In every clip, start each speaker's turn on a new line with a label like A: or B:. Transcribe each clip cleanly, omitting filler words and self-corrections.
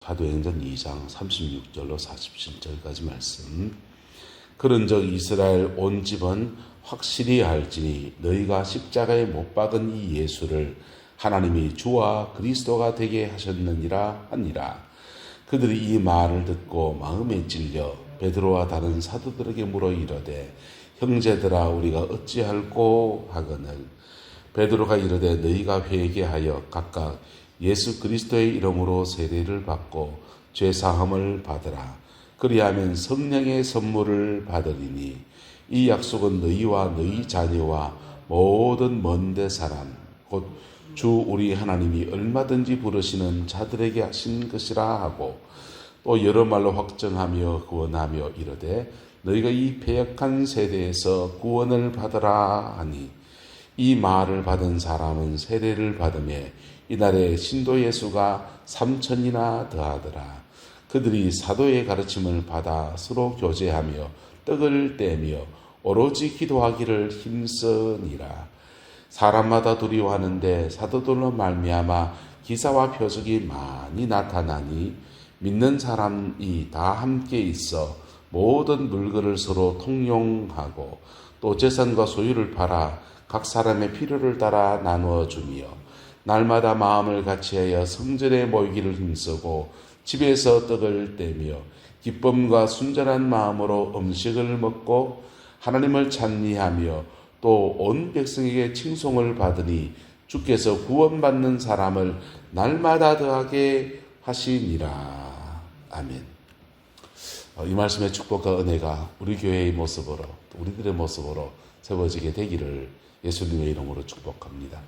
A: 사도행전 2장 36절로 47절까지 말씀. 그런즉 이스라엘 온 집은 확실히 알지니 너희가 십자가에 못 박은 이 예수를 하나님이 주와 그리스도가 되게 하셨느니라 하니라. 그들이 이 말을 듣고 마음에 찔려 베드로와 다른 사도들에게 물어 이르되 형제들아 우리가 어찌할꼬 하거늘 베드로가 이르되 너희가 회개하여 각각 예수 그리스도의 이름으로 세례를 받고 죄 사함을 받으라. 그리하면 성령의 선물을 받으리니 이 약속은 너희와 너희 자녀와 모든 먼데 사람 곧 주 우리 하나님이 얼마든지 부르시는 자들에게 하신 것이라 하고 또 여러 말로 확정하며 구원하며 이르되 너희가 이 패역한 세대에서 구원을 받으라 하니 이 말을 받은 사람은 세례를 받음에 이날에 신도 예수가 3,000이나 더하더라. 그들이 사도의 가르침을 받아 서로 교제하며 떡을 떼며 오로지 기도하기를 힘쓰니라. 사람마다 두려워하는데 사도들로 말미암아 기사와 표적이 많이 나타나니 믿는 사람이 다 함께 있어 모든 물건을 서로 통용하고 또 재산과 소유를 팔아 각 사람의 필요를 따라 나누어 주며 날마다 마음을 같이하여 성전에 모이기를 힘쓰고 집에서 떡을 떼며 기쁨과 순전한 마음으로 음식을 먹고 하나님을 찬미하며 또 온 백성에게 칭송을 받으니 주께서 구원받는 사람을 날마다 더하게 하시니라. 아멘. 이 말씀의 축복과 은혜가 우리 교회의 모습으로 우리들의 모습으로 세워지게 되기를 예수님의 이름으로 축복합니다.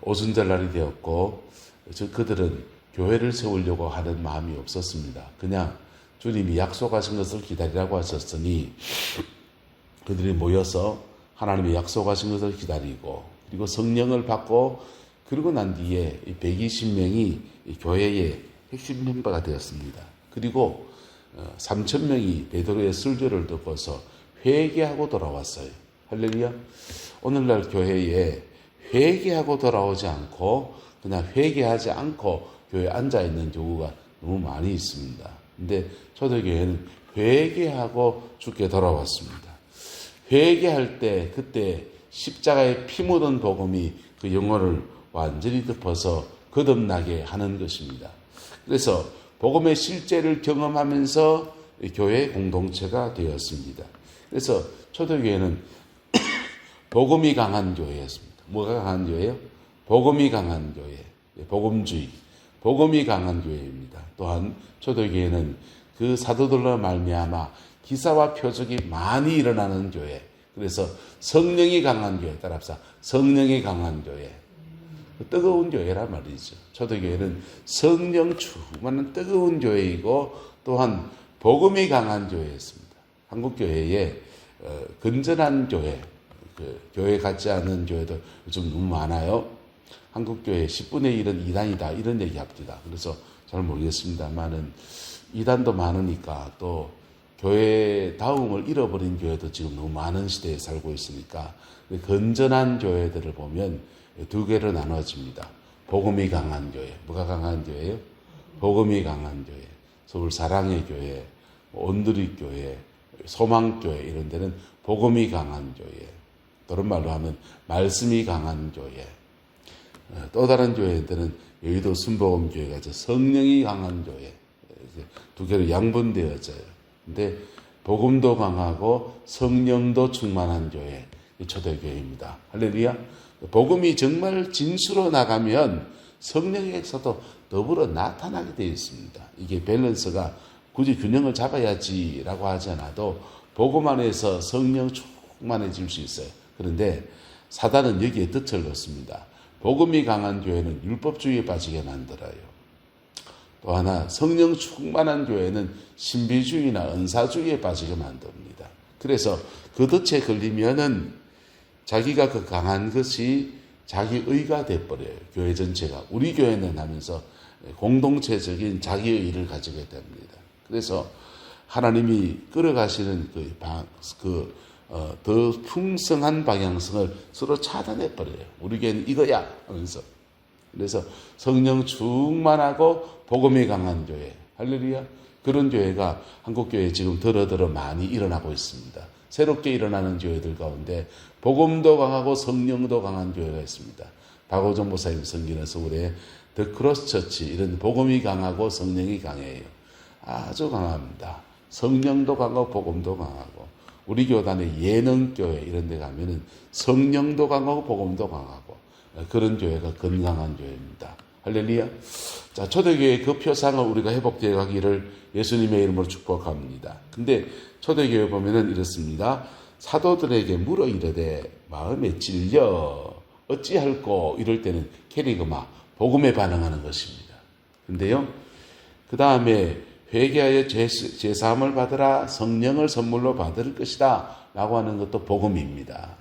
A: 오순절날이 되었고 그들은 교회를 세우려고 하는 마음이 없었습니다. 그냥 주님이 약속하신 것을 기다리라고 하셨으니 그들이 모여서 하나님의 약속하신 것을 기다리고 그리고 성령을 받고 그러고 난 뒤에 120명이 교회의 핵심 멤버가 되었습니다. 그리고 3,000명이 베드로의 설교를 듣고서 회개하고 돌아왔어요. 할렐루야. 오늘날 교회에 회개하고 돌아오지 않고 그냥 회개하지 않고 교회에 앉아있는 경우가 너무 많이 있습니다. 근데 초대교회는 회개하고 주께 돌아왔습니다. 회개할 때 그때 십자가에 피 묻은 복음이 그 영혼을 완전히 덮어서 거듭나게 하는 것입니다. 그래서 복음의 실제를 경험하면서 교회 공동체가 되었습니다. 그래서 초대교회는 복음이 강한 교회였습니다. 뭐가 강한 교회예요? 복음이 강한 교회, 복음주의, 복음이 강한 교회입니다. 또한 초대교회는 그 사도들로 말미암아 기사와 표적이 많이 일어나는 교회. 그래서 성령이 강한 교회. 따라합시다. 성령이 강한 교회. 뜨거운 교회란 말이죠. 초대교회는 성령 충만한 뜨거운 교회이고 또한 복음이 강한 교회였습니다. 한국교회에 건전한 교회, 교회 같지 않은 교회도 요즘 너무 많아요. 한국교회 10분의 1은 이단이다 이런 얘기 합니다. 그래서 잘 모르겠습니다만은 이단도 많으니까 또 교회다움을 잃어버린 교회도 지금 너무 많은 시대에 살고 있으니까 건전한 교회들을 보면 두 개로 나눠집니다. 복음이 강한 교회. 뭐가 강한 교회예요? 복음이 강한 교회. 서울 사랑의 교회, 온누리 교회, 소망교회 이런 데는 복음이 강한 교회. 다른 말로 하면 말씀이 강한 교회. 또 다른 교회들은 여의도 순복음교회가 성령이 강한 교회. 두 개로 양분되어져요. 근데 복음도 강하고 성령도 충만한 교회, 초대교회입니다. 할렐루야. 복음이 정말 진수로 나가면 성령에서도 더불어 나타나게 되어 있습니다. 이게 밸런스가 굳이 균형을 잡아야지라고 하지 않아도 복음 안에서 성령 충만해질 수 있어요. 그런데 사단은 여기에 덫을 넣습니다. 복음이 강한 교회는 율법주의에 빠지게 만들어요. 또 하나 성령 충만한 교회는 신비주의나 은사주의에 빠지게 만듭니다. 그래서 그 덫에 걸리면은 자기가 그 강한 것이 자기의가 돼버려요. 교회 전체가. 우리 교회는 하면서 공동체적인 자기의를 가지게 됩니다. 그래서 하나님이 끌어가시는 더 풍성한 방향성을 서로 차단해버려요. 우리 교회는 이거야 하면서. 그래서 성령 충만하고 복음이 강한 교회, 할렐루야. 그런 교회가 한국교회에 지금 더러더러 많이 일어나고 있습니다. 새롭게 일어나는 교회들 가운데 복음도 강하고 성령도 강한 교회가 있습니다. 박오정 목사님 섬기는 서울의 더 크로스 처치, 이런 복음이 강하고 성령이 강해요. 아주 강합니다. 성령도 강하고 복음도 강하고. 우리 교단의 예능교회 이런 데 가면은 성령도 강하고 복음도 강하고, 그런 교회가 건강한 교회입니다. 할렐루야. 자, 초대교회의 그 표상을 우리가 회복되어 가기를 예수님의 이름으로 축복합니다. 근데 초대교회 보면은 이렇습니다. 사도들에게 물어 이르되 마음에 찔려 어찌할꼬, 이럴 때는 캐리그마, 복음에 반응하는 것입니다. 근데요, 그 다음에 회개하여 죄사함을 받으라, 성령을 선물로 받을 것이다 라고 하는 것도 복음입니다.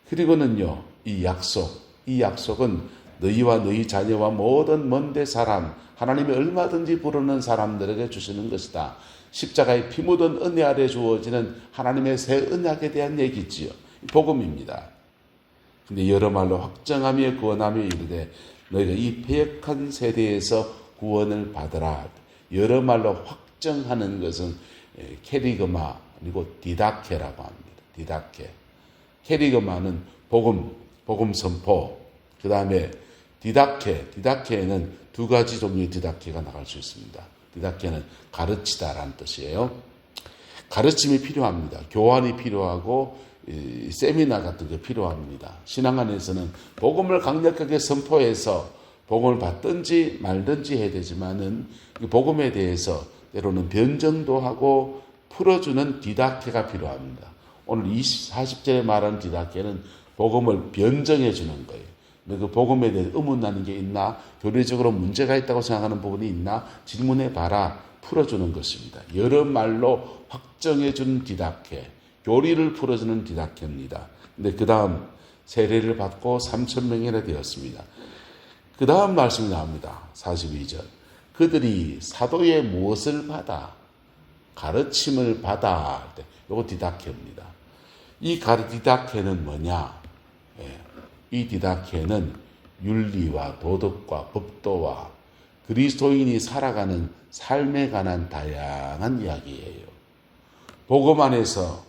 A: 그리고는요, 이 약속은 너희와 너희 자녀와 모든 먼데 사람, 하나님이 얼마든지 부르는 사람들에게 주시는 것이다. 십자가에 피 묻은 은혜 아래 주어지는 하나님의 새 언약에 대한 얘기지요. 복음입니다. 근데 여러 말로 확정하며 구원하며 이르되 너희가 이 패역한 세대에서 구원을 받으라. 여러 말로 확정하는 것은 캐리그마, 그리고 디다케라고 합니다. 디다케. 캐리그마는 복음 선포. 그 다음에 디다케는 두 가지 종류의 디다케가 나갈 수 있습니다. 디다케는 가르치다라는 뜻이에요. 가르침이 필요합니다. 교환이 필요하고 세미나 같은 게 필요합니다. 신앙 안에서는 복음을 강력하게 선포해서 복음을 받든지 말든지 해야 되지만은 복음에 대해서 때로는 변정도 하고 풀어주는 디다케가 필요합니다. 오늘 40절에 말한 디다케는 복음을 변정해 주는 거예요. 그 복음에 대해 의문나는 게 있나? 교리적으로 문제가 있다고 생각하는 부분이 있나? 질문해 봐라. 풀어주는 것입니다. 여러 말로 확정해 주는 디다케, 교리를 풀어주는 디다케입니다. 근데 그 다음 세례를 받고 3,000명이나 되었습니다. 그 다음 말씀이 나옵니다. 42절. 그들이 사도의 무엇을 받아? 가르침을 받아. 이거 디다케입니다. 이 디다케는 뭐냐? 이 디다케는 윤리와 도덕과 법도와 그리스도인이 살아가는 삶에 관한 다양한 이야기예요. 복음 안에서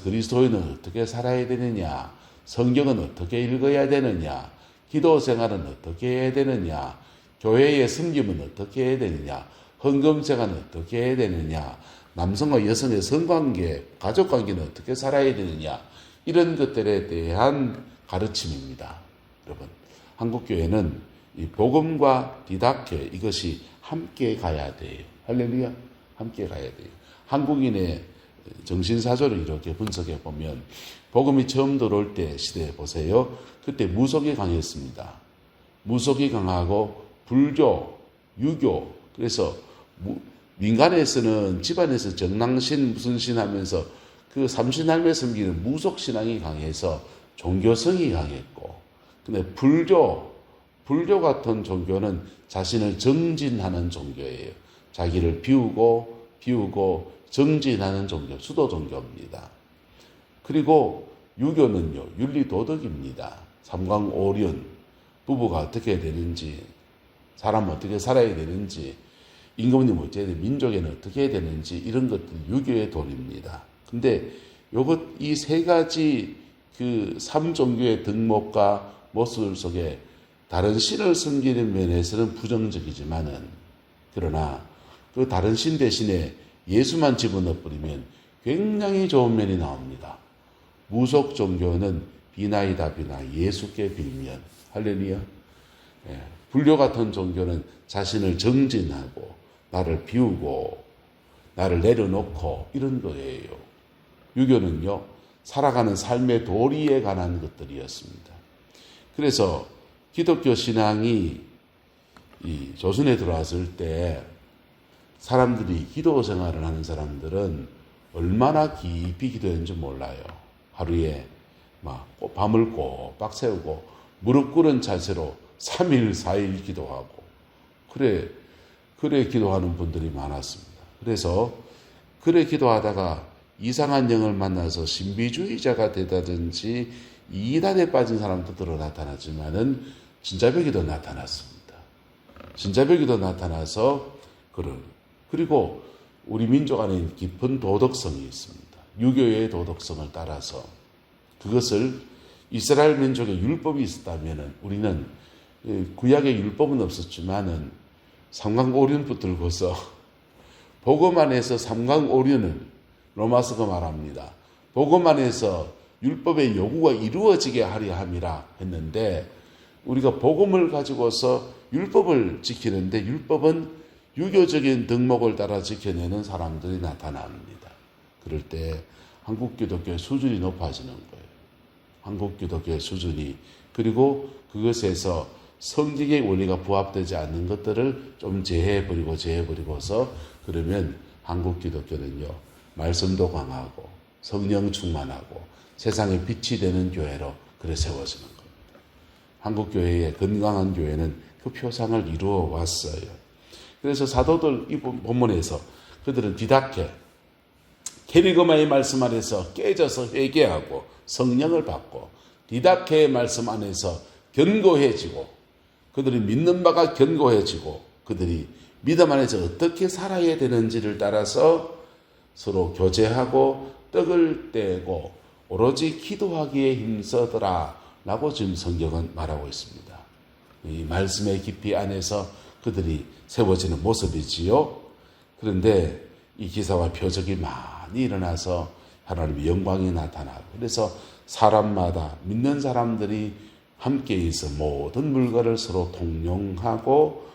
A: 그리스도인은 어떻게 살아야 되느냐, 성경은 어떻게 읽어야 되느냐, 기도 생활은 어떻게 해야 되느냐, 교회의 섬김은 어떻게 해야 되느냐, 헌금 생활은 어떻게 해야 되느냐, 남성과 여성의 성관계, 가족관계는 어떻게 살아야 되느냐, 이런 것들에 대한 가르침입니다. 여러분, 한국교회는 이 복음과 디다케, 이것이 함께 가야 돼요. 할렐루야. 함께 가야 돼요. 한국인의 정신사조를 이렇게 분석해 보면 복음이 처음 들어올 때 시대에 보세요. 그때 무속이 강했습니다. 무속이 강하고 불교, 유교, 그래서 민간에서는 집안에서 정랑신 무슨 신 하면서 그 삼신할매 섬기는 무속신앙이 강해서 종교성이 강했고, 근데 불교 같은 종교는 자신을 정진하는 종교예요. 자기를 비우고 정진하는 종교, 수도 종교입니다. 그리고 유교는요, 윤리도덕입니다. 삼강오륜, 부부가 어떻게 해야 되는지, 사람은 어떻게 살아야 되는지, 임금님 어떻게 해야 되는지, 민족에는 어떻게 해야 되는지, 이런 것들 유교의 도리입니다. 근데 이 세 가지 그 삼종교의 덕목과 모습 속에 다른 신을 섬기는 면에서는 부정적이지만은, 그러나 그 다른 신 대신에 예수만 집어넣어버리면 굉장히 좋은 면이 나옵니다. 무속 종교는 비나이다 비나, 예수께 빌면. 할렐루야. 불교 같은 종교는 자신을 정진하고 나를 비우고 나를 내려놓고 이런 거예요. 유교는요, 살아가는 삶의 도리에 관한 것들이었습니다. 그래서 기독교 신앙이 이 조선에 들어왔을 때 사람들이 기도 생활을 하는 사람들은 얼마나 깊이 기도했는지 몰라요. 하루에 막 밤을 꼬박 세우고 무릎 꿇은 자세로 3일, 4일 기도하고 그래 기도하는 분들이 많았습니다. 그래서 그래 기도하다가 이상한 영을 만나서 신비주의자가 되다든지 이단에 빠진 사람들도 나타났지만은 진자벽이도 나타났습니다. 진자벽이도 나타나서 그리고 우리 민족 안에 깊은 도덕성이 있습니다. 유교의 도덕성을 따라서 그것을 이스라엘 민족의 율법이 있었다면은 우리는 구약의 율법은 없었지만은 삼강오륜 붙들고서 복음 안에서 삼강오륜을 로마서가 말합니다. 복음 안에서 율법의 요구가 이루어지게 하려 함이라 했는데 우리가 복음을 가지고서 율법을 지키는데 율법은 유교적인 덕목을 따라 지켜내는 사람들이 나타납니다. 그럴 때 한국 기독교의 수준이 높아지는 거예요. 한국 기독교의 수준이. 그리고 그것에서 성경의 원리가 부합되지 않는 것들을 좀 제해버리고서 그러면 한국 기독교는요, 말씀도 강하고 성령 충만하고 세상에 빛이 되는 교회로 그래 세워지는 겁니다. 한국 교회의 건강한 교회는 그 표상을 이루어 왔어요. 그래서 사도들 이 본문에서 그들은 디다케, 케리그마의 말씀 안에서 깨져서 회개하고 성령을 받고 디다케의 말씀 안에서 견고해지고 그들이 믿는 바가 견고해지고 그들이 믿음 안에서 어떻게 살아야 되는지를 따라서 서로 교제하고 떡을 떼고 오로지 기도하기에 힘쓰더라 라고 지금 성경은 말하고 있습니다. 이 말씀의 깊이 안에서 그들이 세워지는 모습이지요. 그런데 이 기사와 표적이 많이 일어나서 하나님의 영광이 나타나고 그래서 사람마다 믿는 사람들이 함께 있어 모든 물건을 서로 통용하고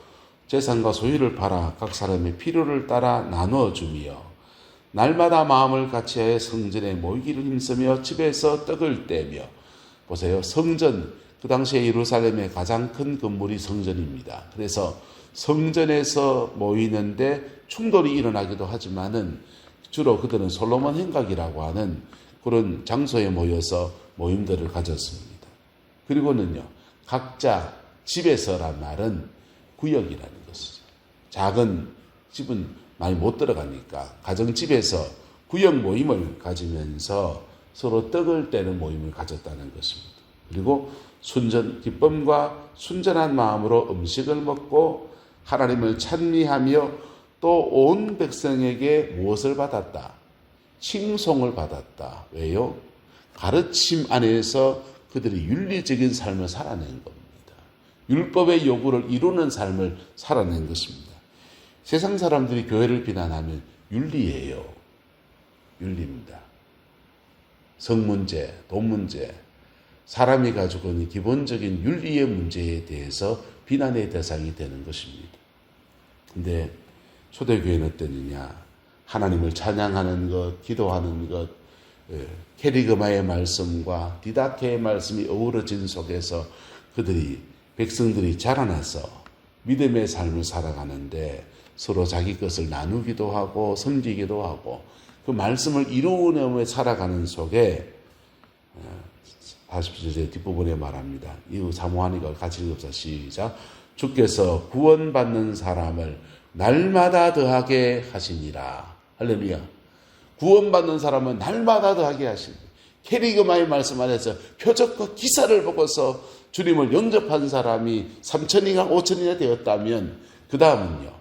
A: 재산과 소유를 팔아 각 사람의 필요를 따라 나누어주며 날마다 마음을 같이하여 성전에 모이기를 힘쓰며 집에서 떡을 떼며 보세요. 성전, 그 당시에 예루살렘의 가장 큰 건물이 성전입니다. 그래서 성전에서 모이는데 충돌이 일어나기도 하지만은 주로 그들은 솔로몬 행각이라고 하는 그런 장소에 모여서 모임들을 가졌습니다. 그리고는요, 각자 집에서란 말은 구역이라는 것이죠. 작은 집은 많이 못 들어가니까 가정집에서 구역 모임을 가지면서 서로 떡을 떼는 모임을 가졌다는 것입니다. 그리고 기쁨과 순전한 마음으로 음식을 먹고 하나님을 찬미하며 또 온 백성에게 무엇을 받았다? 칭송을 받았다. 왜요? 가르침 안에서 그들이 윤리적인 삶을 살아낸 겁니다. 율법의 요구를 이루는 삶을 살아낸 것입니다. 세상 사람들이 교회를 비난하면 윤리예요. 윤리입니다. 성문제, 돈 문제, 사람이 가지고 있는 기본적인 윤리의 문제에 대해서 비난의 대상이 되는 것입니다. 근데 초대교회는 어땠느냐? 하나님을 찬양하는 것, 기도하는 것, 케리그마의 말씀과 디다케의 말씀이 어우러진 속에서 백성들이 자라나서 믿음의 삶을 살아가는데 서로 자기 것을 나누기도 하고 섬기기도 하고 그 말씀을 이루어내며 살아가는 속에 47절 뒷부분에 말합니다. 이후 사모하니까 같이 읽읍시다. 시작. 주께서 구원받는 사람을 날마다 더하게 하시니라. 할렐루야. 구원받는 사람은 날마다 더하게 하시니. 케리그마의 말씀 안에서 표적과 기사를 보고서 주님을 영접한 사람이 3,000이나 5,000이나 되었다면 그 다음은요.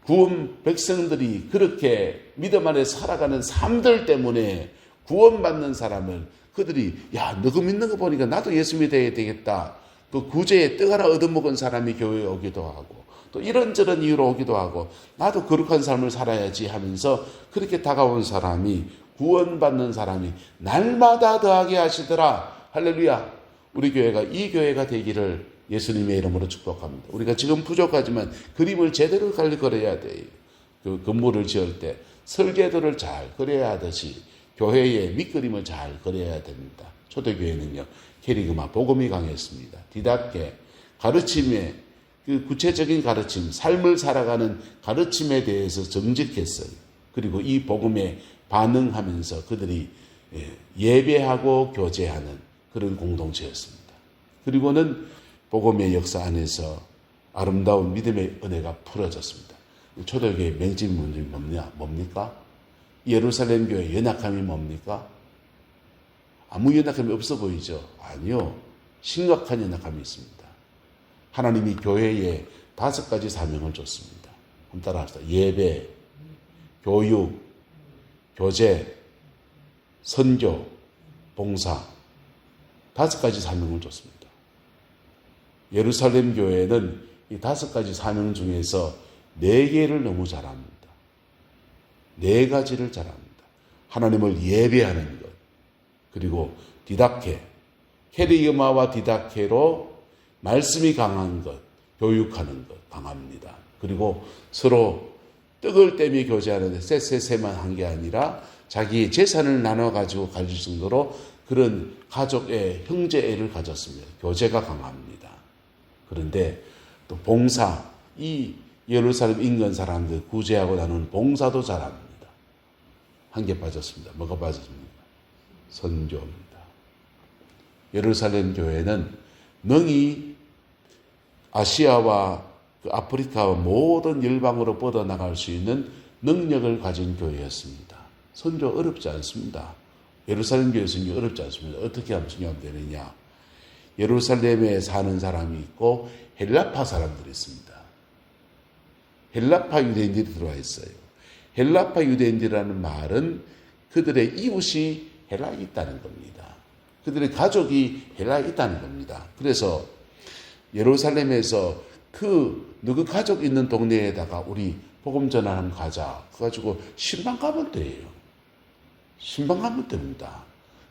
A: 구원 백성들이 그렇게 믿음 안에 살아가는 삶들 때문에 구원받는 사람을 그들이 너거 믿는 거 보니까 나도 예수 믿어야 되겠다. 그 구제에 떡 하나 얻어먹은 사람이 교회에 오기도 하고 또 이런저런 이유로 오기도 하고 나도 거룩한 삶을 살아야지 하면서 그렇게 다가온 사람이 구원받는 사람이 날마다 더하게 하시더라. 할렐루야. 우리 교회가 이 교회가 되기를 예수님의 이름으로 축복합니다. 우리가 지금 부족하지만 그림을 제대로 그려야 돼요. 그 건물을 지을 때 설계도를 잘 그려야 하듯이 교회의 밑그림을 잘 그려야 됩니다. 초대교회는요. 케리그마 복음이 강했습니다. 디다케 가르침에 그 구체적인 가르침, 삶을 살아가는 가르침에 대해서 정직했어요. 그리고 이 복음에 반응하면서 그들이 예배하고 교제하는 그런 공동체였습니다. 그리고는 복음의 역사 안에서 아름다운 믿음의 은혜가 풀어졌습니다. 초대교회의 맹점이 뭡니까? 예루살렘 교회의 연약함이 뭡니까? 아무 연약함이 없어 보이죠? 아니요. 심각한 연약함이 있습니다. 하나님이 교회에 5가지 사명을 줬습니다. 한번 따라합시다. 예배, 교육, 교제, 선교, 봉사. 5가지 사명을 줬습니다. 예루살렘 교회는 이 5가지 사명 중에서 4개를 너무 잘합니다. 4가지를 잘합니다. 하나님을 예배하는 것, 그리고 디다케, 케리그마와 디다케로 말씀이 강한 것, 교육하는 것 강합니다. 그리고 서로 떡을 떼며 교제하는데 쎄쎄쎄만 한 게 아니라 자기의 재산을 나눠가지고 가질 정도로 그런 가족의 형제애를 가졌습니다. 교제가 강합니다. 그런데 또 봉사, 이 예루살렘 인근 사람들 구제하고 나누는 봉사도 잘합니다. 한 개 빠졌습니다. 뭐가 빠졌습니까? 선교입니다. 예루살렘 교회는 능히 아시아와 아프리카와 모든 열방으로 뻗어나갈 수 있는 능력을 가진 교회였습니다. 선교 어렵지 않습니다. 예루살렘 교회 선교 어렵지 않습니다. 어떻게 하면 선교하면 되느냐? 예루살렘에 사는 사람이 있고 헬라파 사람들이 있습니다. 헬라파 유대인들이 들어와 있어요. 헬라파 유대인이라는 말은 그들의 이웃이 헬라에 있다는 겁니다. 그들의 가족이 헬라에 있다는 겁니다. 그래서 예루살렘에서 누구 가족 있는 동네에다가 우리 복음 전하는 가자. 그래가지고 신방 가면 돼요. 신방 가면 됩니다.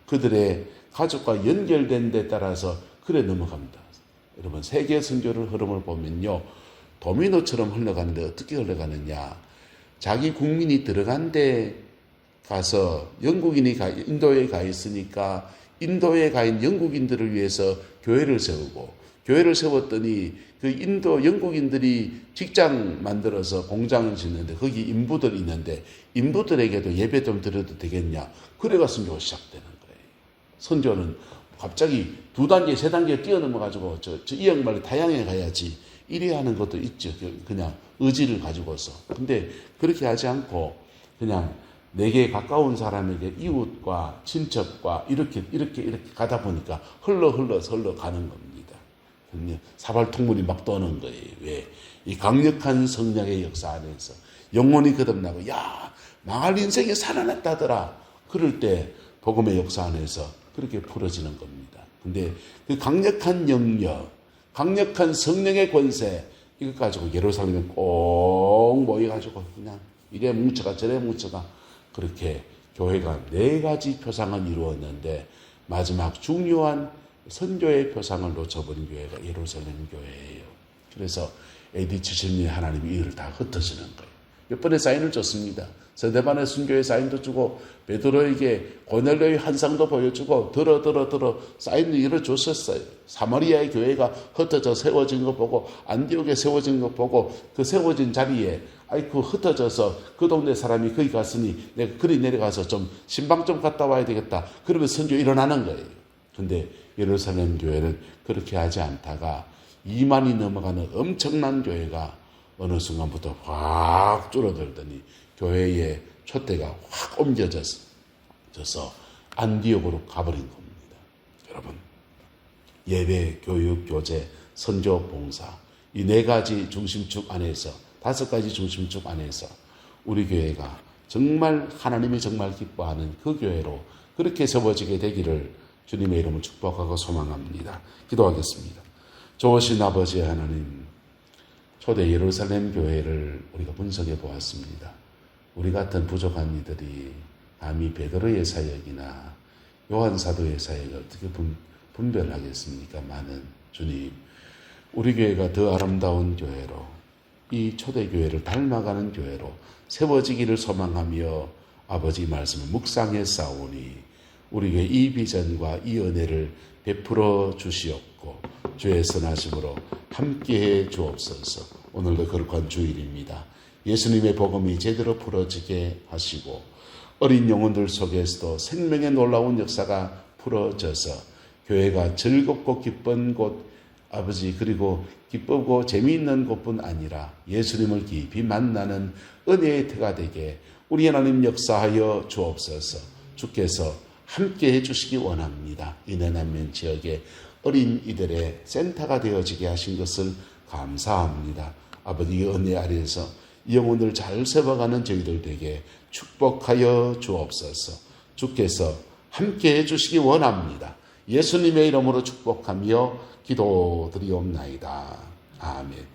A: 그들의 가족과 연결된 데 따라서 그래 넘어갑니다. 여러분 세계 선교를 흐름을 보면요. 도미노처럼 흘러가는데 어떻게 흘러가느냐. 자기 국민이 들어간 데 가서 인도에 가 있으니까 인도에 가 있는 영국인들을 위해서 교회를 세우고 교회를 세웠더니 그 인도 영국인들이 직장 만들어서 공장을 짓는데 거기 인부들 있는데 인부들에게도 예배 좀 드려도 되겠냐. 그래가 선교가 시작되는 거예요. 선교는 갑자기 2단계, 3단계 뛰어넘어가지고 이 양말이 타양에 가야지 이래 하는 것도 있죠. 그냥 의지를 가지고서. 근데 그렇게 하지 않고 그냥 내게 가까운 사람에게 이웃과 친척과 이렇게 가다 보니까 흘러가는 겁니다. 사발통물이 막 도는 거예요. 왜? 이 강력한 성령의 역사 안에서 영혼이 거듭나고 야 망할 인생이 살아났다더라. 그럴 때 복음의 역사 안에서 그렇게 풀어지는 겁니다. 근데 그 강력한 영역, 강력한 성령의 권세 이것 가지고 예루살렘에 꼭 모여가지고 그냥 이래 뭉쳐가 저래 뭉쳐가 그렇게 교회가 4가지 표상을 이루었는데 마지막 중요한 선교의 표상을 놓쳐버린 교회가 예루살렘 교회예요. 그래서 AD 70년에 하나님이 이를 다 흩어지는 거예요. 몇 번의 사인을 줬습니다. 스데반의 순교의 사인도 주고 베드로에게 고넬료의 환상도 보여주고 들어 사인을 이뤄줬었어요. 사마리아의 교회가 흩어져 세워진 거 보고 안디옥에 세워진 거 보고 그 세워진 자리에 그 흩어져서 그 동네 사람이 거기 갔으니 내가 그리 내려가서 좀 신방 좀 갔다 와야 되겠다. 그러면 선교 일어나는 거예요. 근데 예루살렘 교회는 그렇게 하지 않다가 2만이 넘어가는 엄청난 교회가 어느 순간부터 확 줄어들더니 교회의 촛대가 확 옮겨져서 안디옥으로 가버린 겁니다. 여러분, 예배, 교육, 교제, 선조, 봉사 이 4가지 중심축 안에서 5가지 중심축 안에서 우리 교회가 정말 하나님이 정말 기뻐하는 그 교회로 그렇게 세워지게 되기를 주님의 이름을 축복하고 소망합니다. 기도하겠습니다. 좋으신 아버지 하나님, 초대 예루살렘 교회를 우리가 분석해 보았습니다. 우리 같은 부족한 이들이 감히 베드로의 사역이나 요한 사도의 사역을 어떻게 분별하겠습니까? 많은 주님, 우리 교회가 더 아름다운 교회로 이 초대교회를 닮아가는 교회로 세워지기를 소망하며 아버지 말씀을 묵상해 싸우니 우리 교회 이 비전과 이 은혜를 베풀어 주시옵고 주의 선하심으로 함께해 주옵소서. 오늘도 거룩한 주일입니다. 예수님의 복음이 제대로 풀어지게 하시고 어린 영혼들 속에서도 생명의 놀라운 역사가 풀어져서 교회가 즐겁고 기쁜 곳 아버지 그리고 기쁘고 재미있는 곳뿐 아니라 예수님을 깊이 만나는 은혜의 터가 되게 우리 하나님 역사하여 주옵소서. 주께서 함께 해주시기 원합니다. 인해남면 지역의 어린이들의 센터가 되어지게 하신 것을 감사합니다. 아버지의 은혜 아래에서 영혼을 잘 세워가는 저희들에게 축복하여 주옵소서. 주께서 함께 해주시기 원합니다. 예수님의 이름으로 축복하며 기도드리옵나이다. 아멘.